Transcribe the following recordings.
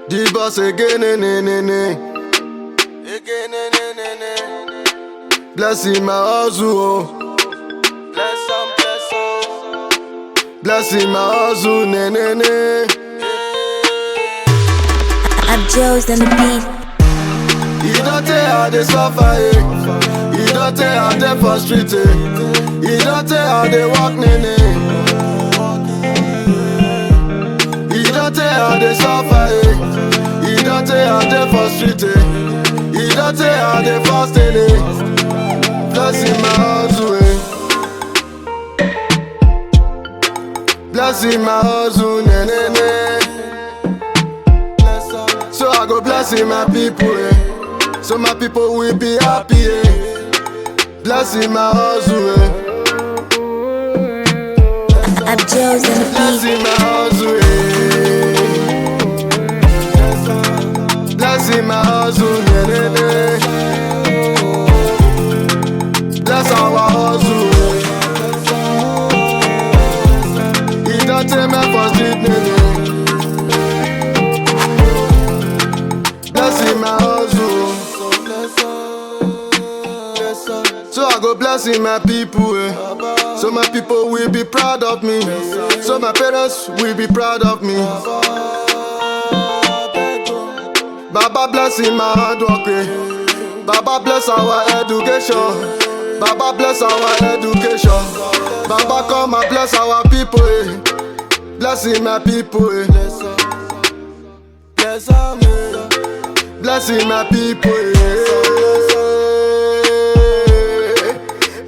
The boss again, Blessing my hustle, oh. Blessing my hustle, I'm Joe's on the beat. You don't tell how they suffer, eh. You don't tell how they frustrated. You don't tell how they walk, You don't tell how they suffer, eh. You don't tell how they frustrated. You don't tell how they fasted, eh. Blessing my hustle, eh. Blessing my hustle, So I go blessing my people, eh. So my people will be happy, eh. Blessing my hustle, eh. I'm Joe's on the beat. Blessing my hustle, eh. Blessing my hustle, Bless our hustle, eh. He don't take me for street, Blessing my hustle. So I go blessing my people, eh. So my people will be proud of me. So my parents will be proud of me. Baba blessing my hard work, eh. Baba bless our education. Baba bless our education. Baba come and bless our people, eh. Blessing my people, eh. Blessing my people, eh.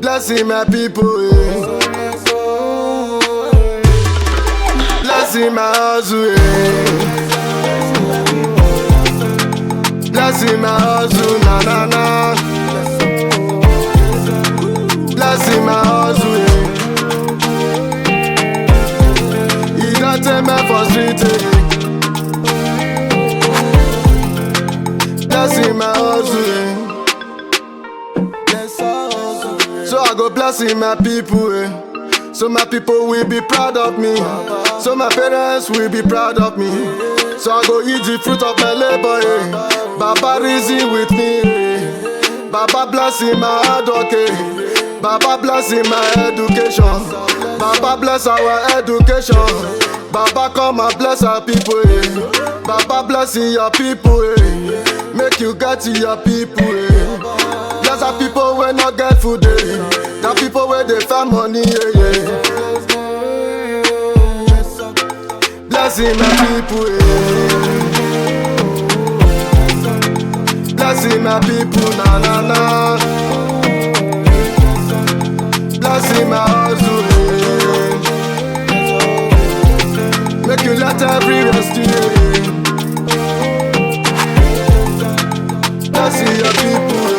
Blessing my people, eh. Blessing my hustle, eh. Blessing my hustle, na. Blessing my hustle, eh. He don't take me for street, eh. Blessing my hustle, eh. So I go blessing my people, eh. So my people will be proud of me. So my parents will be proud of me. So I go eat the fruit of my labor, eh. Baba reason with me, eh. Baba blessing my hard work, eh. Baba blessing my education. Baba bless our education. Baba come and bless our people, eh. Baba blessing your people, eh. Make you get to your people, eh. Bless our people when not get food, eh. The people where they find money, yeah. Blessing my people, eh. Blessing my people, na. Blessing my hustle, eh. Make you let every rest, yeah. Blessing your people, eh.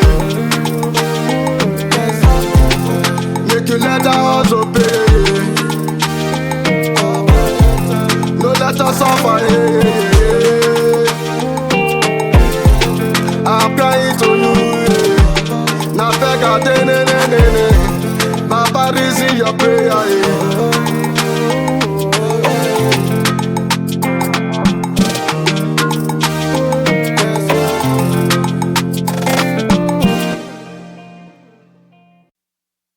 Make you let the hustle pay. No let us suffer, eh. I'm crying to you, eh. Now beg a day, Baba reason your prayer, eh.